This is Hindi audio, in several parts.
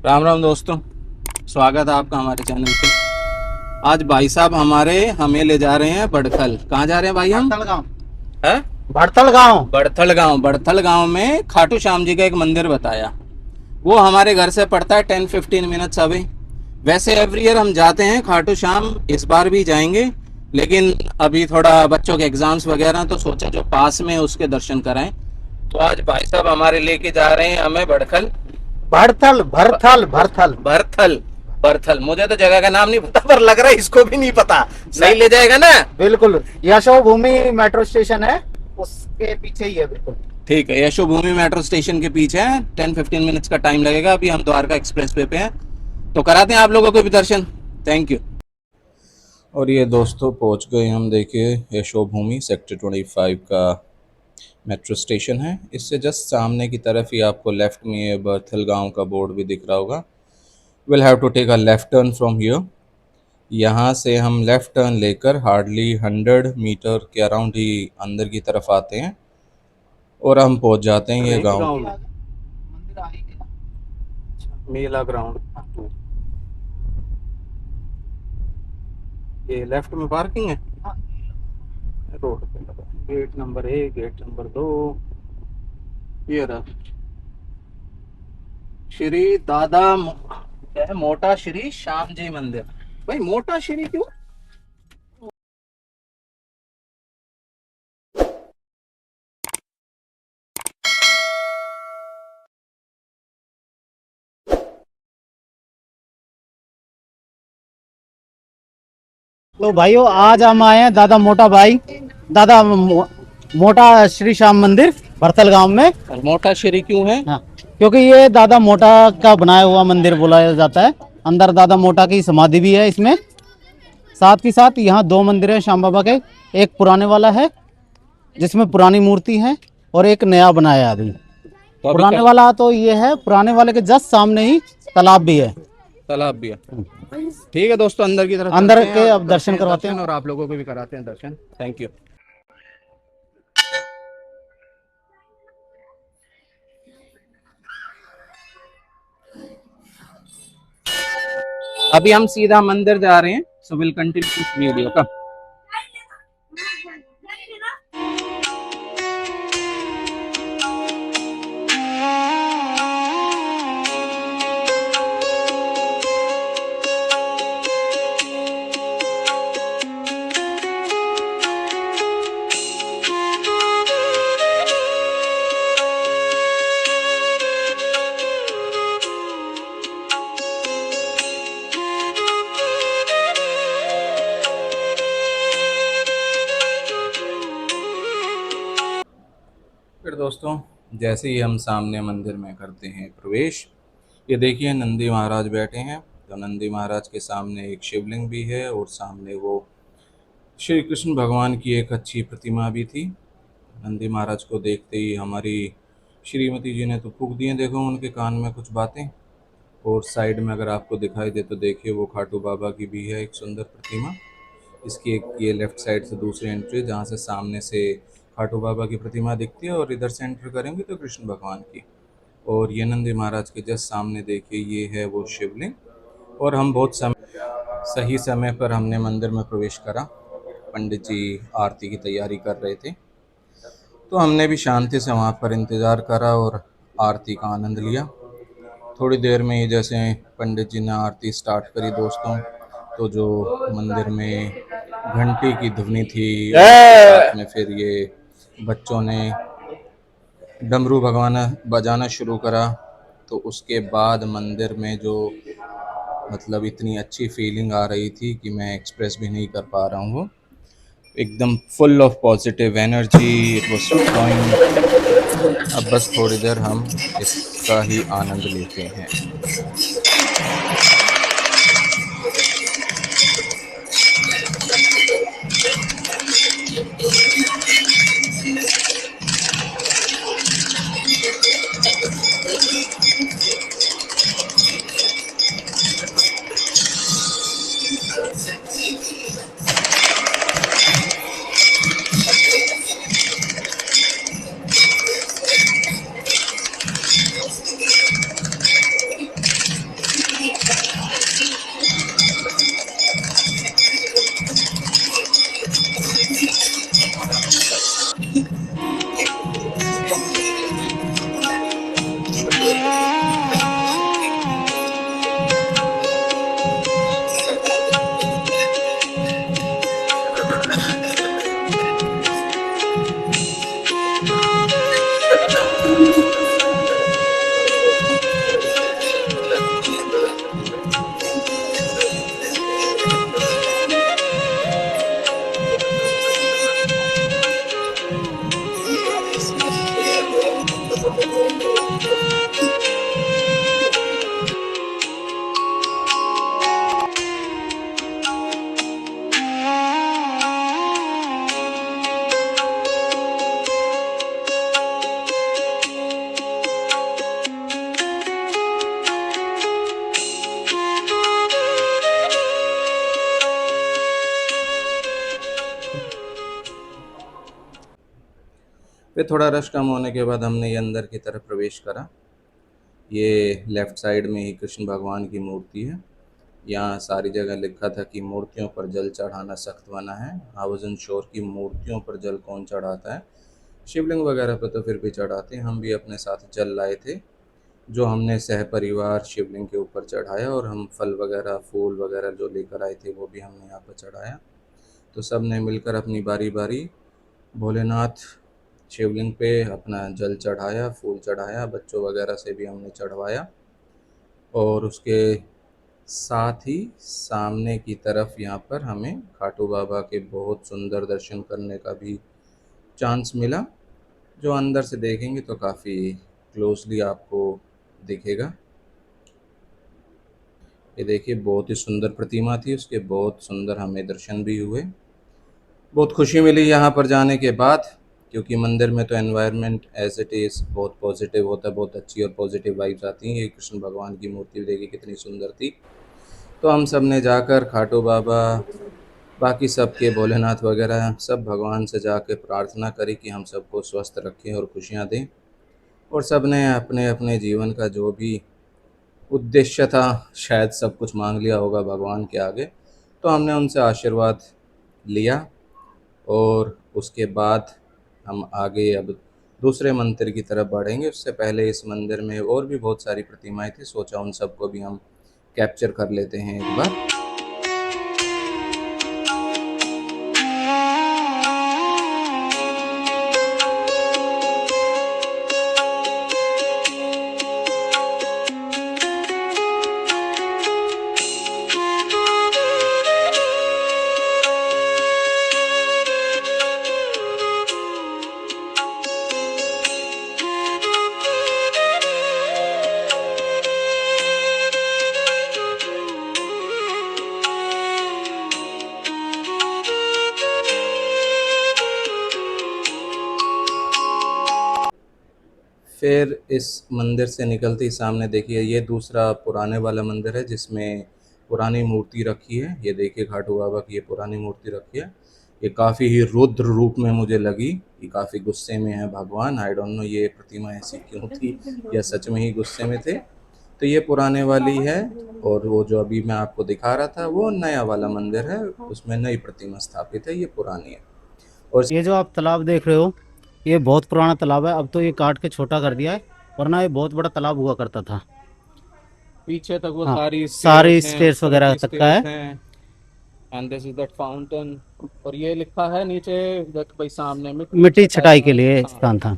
राम राम दोस्तों, स्वागत है आपका हमारे चैनल पे। आज भाई साहब हमें ले जा रहे हैं बड़थल। कहाँ जा रहे हैं भाई हम? भड़थल गांव। है भड़थल गांव। बड़थल गांव में खाटू श्याम जी का एक मंदिर बताया। वो हमारे घर से पड़ता है 10-15 मिनट्स अवे। वैसे एवरी ईयर हम जाते हैं खाटू श्याम, इस बार भी जाएंगे, लेकिन अभी थोड़ा बच्चों के एग्जाम्स वगैरह, तो सोचा जो पास में उसके दर्शन कराएं। तो आज भाई साहब हमारे लेके जा रहे हैं हमें बड़थल। भड़थल भड़थल भड़थल बरथल बरथल, मुझे तो जगह का नाम नहीं पता, पर लग रहा है इसको भी नहीं पता। सही ले जाएगा ना? बिल्कुल। यशो भूमि मेट्रो स्टेशन है, उसके पीछे ही है। बिल्कुल ठीक है, यशो भूमि मेट्रो स्टेशन के पीछे है। 10-15 मिनट्स का टाइम लगेगा। अभी हम द्वारका एक्सप्रेस वे पे हैं, तो कराते हैं आप लोगों को भी दर्शन। Thank you. और ये दोस्तों पहुंच गए हम, देखिए यशो भूमि सेक्टर 25 का मेट्रो स्टेशन है। इससे जस्ट सामने की तरफ ही आपको लेफ्ट में ये बरथल गांव का बोर्ड भी दिख रहा होगा। Will have to take a left turn from here. यहाँ से हम लेफ़्ट टर्न लेकर हार्डली 100 मीटर के अराउंड ही अंदर की तरफ आते हैं और हम पहुँच जाते हैं ये गांव। मंदिर आ ही गया। मेला ग्राउंड, ये लेफ्ट में पार्किंग है। रोड पे लगा गेट नंबर 1, गेट नंबर 2। ये रहा श्री क्या है, मोटा श्री श्याम जी मंदिर। भाई मोटा श्री क्यों? तो भाइयों, आज हम आए हैं मोटा श्री श्याम मंदिर भड़थल गांव में। मोटा श्री क्यों है? हाँ, क्योंकि ये दादा मोटा का बनाया हुआ मंदिर बोला जाता है। अंदर दादा मोटा की समाधि भी है इसमें। साथ ही साथ यहाँ दो मंदिर हैं श्याम बाबा के। एक पुराने वाला है जिसमें पुरानी मूर्ति है, और एक नया बनाया है अभी। तो पुराने वाला तो ये है, पुराने वाले के जस्ट सामने ही तालाब भी है। तालाब भी है। ठीक है दोस्तों, अंदर की तरफ अंदर चलते हैं, के अब दर्शन करवाते हैं और आप लोगों को भी कराते हैं दर्शन। Thank you. अभी हम सीधा मंदिर जा रहे हैं, सो विल कंटिन्यू वीडियो का। फिर दोस्तों जैसे ही हम सामने मंदिर में करते हैं प्रवेश, ये देखिए नंदी महाराज बैठे हैं। तो नंदी महाराज के सामने एक शिवलिंग भी है और सामने वो श्री कृष्ण भगवान की एक अच्छी प्रतिमा भी थी। नंदी महाराज को देखते ही हमारी श्रीमती जी ने तो फूंक दिए, देखो उनके कान में कुछ बातें। और साइड में अगर आपको दिखाई दे तो देखिए वो खाटू बाबा की भी है एक सुंदर प्रतिमा। इसकी एक ये लेफ़्ट साइड से दूसरी एंट्री, जहाँ से सामने से खाटू बाबा की प्रतिमा दिखती है, और इधर से एंटर करेंगे तो कृष्ण भगवान की। और ये नंदी महाराज के जस्ट सामने देखिए ये है वो शिवलिंग। और हम बहुत सही समय पर हमने मंदिर में प्रवेश करा। पंडित जी आरती की तैयारी कर रहे थे, तो हमने भी शांति से वहाँ पर इंतज़ार करा और आरती का आनंद लिया। थोड़ी देर में ही जैसे पंडित जी ने आरती स्टार्ट करी दोस्तों, तो जो मंदिर में घंटी की ध्वनि थी, साथ में फिर ये बच्चों ने डमरू भगवाना बजाना शुरू करा। तो उसके बाद मंदिर में जो मतलब इतनी अच्छी फीलिंग आ रही थी कि मैं एक्सप्रेस भी नहीं कर पा रहा हूँ। एकदम full of positive energy, it was flowing. अब बस थोड़ी देर हम इसका ही आनंद लेते हैं। फिर थोड़ा रश कम होने के बाद हमने ये अंदर की तरफ प्रवेश करा। ये लेफ़्ट साइड में ही कृष्ण भगवान की मूर्ति है। यहाँ सारी जगह लिखा था कि मूर्तियों पर जल चढ़ाना सख्त मना है। आई वाज़ श्योर कि मूर्तियों पर जल कौन चढ़ाता है, शिवलिंग वगैरह पर तो फिर भी चढ़ाते हैं। हम भी अपने साथ जल लाए थे, जो हमने सहपरिवार शिवलिंग के ऊपर चढ़ाया, और हम फल वगैरह फूल वगैरह जो लेकर आए थे वो भी हमने यहाँ पर चढ़ाया। तो सब ने मिलकर अपनी बारी बारी भोलेनाथ शिवलिंग पे अपना जल चढ़ाया, फूल चढ़ाया, बच्चों वगैरह से भी हमने चढ़वाया। और उसके साथ ही सामने की तरफ यहाँ पर हमें खाटू बाबा के बहुत सुंदर दर्शन करने का भी चांस मिला, जो अंदर से देखेंगे तो काफ़ी क्लोजली आपको दिखेगा। ये देखिए बहुत ही सुंदर प्रतिमा थी, उसके बहुत सुंदर हमें दर्शन भी हुए। बहुत खुशी मिली यहाँ पर जाने के बाद, क्योंकि मंदिर में तो एनवायरनमेंट एज इट इज़ बहुत पॉजिटिव होता है, बहुत अच्छी और पॉजिटिव वाइब्स आती हैं। ये कृष्ण भगवान की मूर्ति देखिए कितनी सुंदर थी। तो हम सब ने जाकर खाटू बाबा, बाकी सब के भोलेनाथ वगैरह सब भगवान से जाके प्रार्थना करी कि हम सबको स्वस्थ रखें और खुशियाँ दें। और सब ने अपने अपने जीवन का जो भी उद्देश्य था शायद सब कुछ मांग लिया होगा भगवान के आगे। तो हमने उनसे आशीर्वाद लिया, और उसके बाद हम आगे अब दूसरे मंदिर की तरफ बढ़ेंगे। उससे पहले इस मंदिर में और भी बहुत सारी प्रतिमाएं थी, सोचा उन सबको भी हम कैप्चर कर लेते हैं एक बार। फिर इस मंदिर से निकलते ही सामने देखिए ये दूसरा पुराने वाला मंदिर है, जिसमें पुरानी मूर्ति रखी है। ये देखिए खाटू बाबा की ये पुरानी मूर्ति रखी है। ये काफ़ी ही रुद्र रूप में मुझे लगी, ये काफ़ी गुस्से में है भगवान। आई डोंट नो ये प्रतिमा ऐसी क्यों थी, या सच में ही गुस्से में थे। तो ये पुराने वाली है, और वो जो अभी मैं आपको दिखा रहा था वो नया वाला मंदिर है, उसमें नई प्रतिमा स्थापित है, ये पुरानी है। और ये जो आप तालाब देख रहे हो, ये बहुत पुराना तालाब है। अब तो ये काट के छोटा कर दिया है, वरना ये बहुत बड़ा तालाब हुआ करता था। पीछे तक वो हाँ, सारी सारी स्टेयर्स हैं, स्टेयर्स ऊपर वगैरह की तक का है। स्टेयर्स हैं, and this is that fountain. और ये लिखा है नीचे दैट भाई सामने मिट्टी छटाई के लिए हाँ, स्थान था।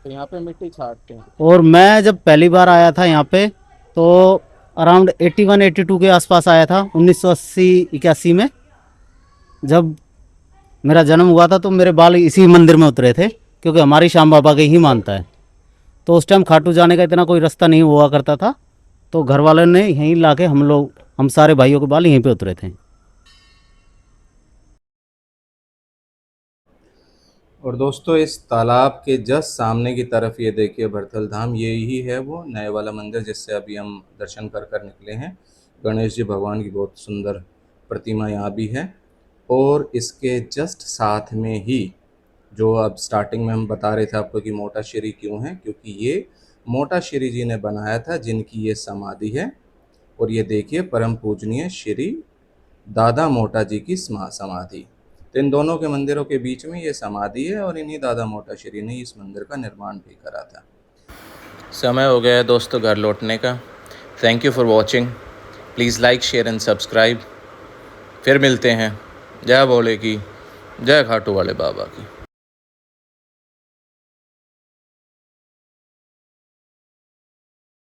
तो यहाँ पे मिट्टी छाटते हैं। और मैं जब पहली बार आया था यहाँ पे, तो अराउंड 81-82 के आसपास आया था, 1980-81 में। जब मेरा जन्म हुआ था तो मेरे बाल इसी मंदिर में उतरे थे, क्योंकि हमारी श्याम बाबा के ही मानता है। तो उस टाइम खाटू जाने का इतना कोई रास्ता नहीं हुआ करता था, तो घर वालों ने यहीं ला के हम सारे भाइयों के बाल यहीं पे उतरे थे। और दोस्तों इस तालाब के जस्ट सामने की तरफ ये देखिए भरथल धाम, ये ही है वो नए वाला मंदिर जिससे अभी हम दर्शन कर कर निकले हैं। गणेश जी भगवान की बहुत सुंदर प्रतिमा यहाँ भी है। और इसके जस्ट साथ में ही, जो अब स्टार्टिंग में हम बता रहे थे आपको कि मोटा श्री क्यों है, क्योंकि ये मोटा श्री जी ने बनाया था, जिनकी ये समाधि है। और ये देखिए परम पूजनीय श्री दादा मोटा जी की समाधि। तो इन दोनों के मंदिरों के बीच में ये समाधि है, और इन्हीं दादा मोटा श्री ने इस मंदिर का निर्माण भी करा था। समय हो गया है दोस्तों घर लौटने का। Thank you for watching. Please like share and subscribe. फिर मिलते हैं। जय भोले की, जय खाटू वाले बाबा की।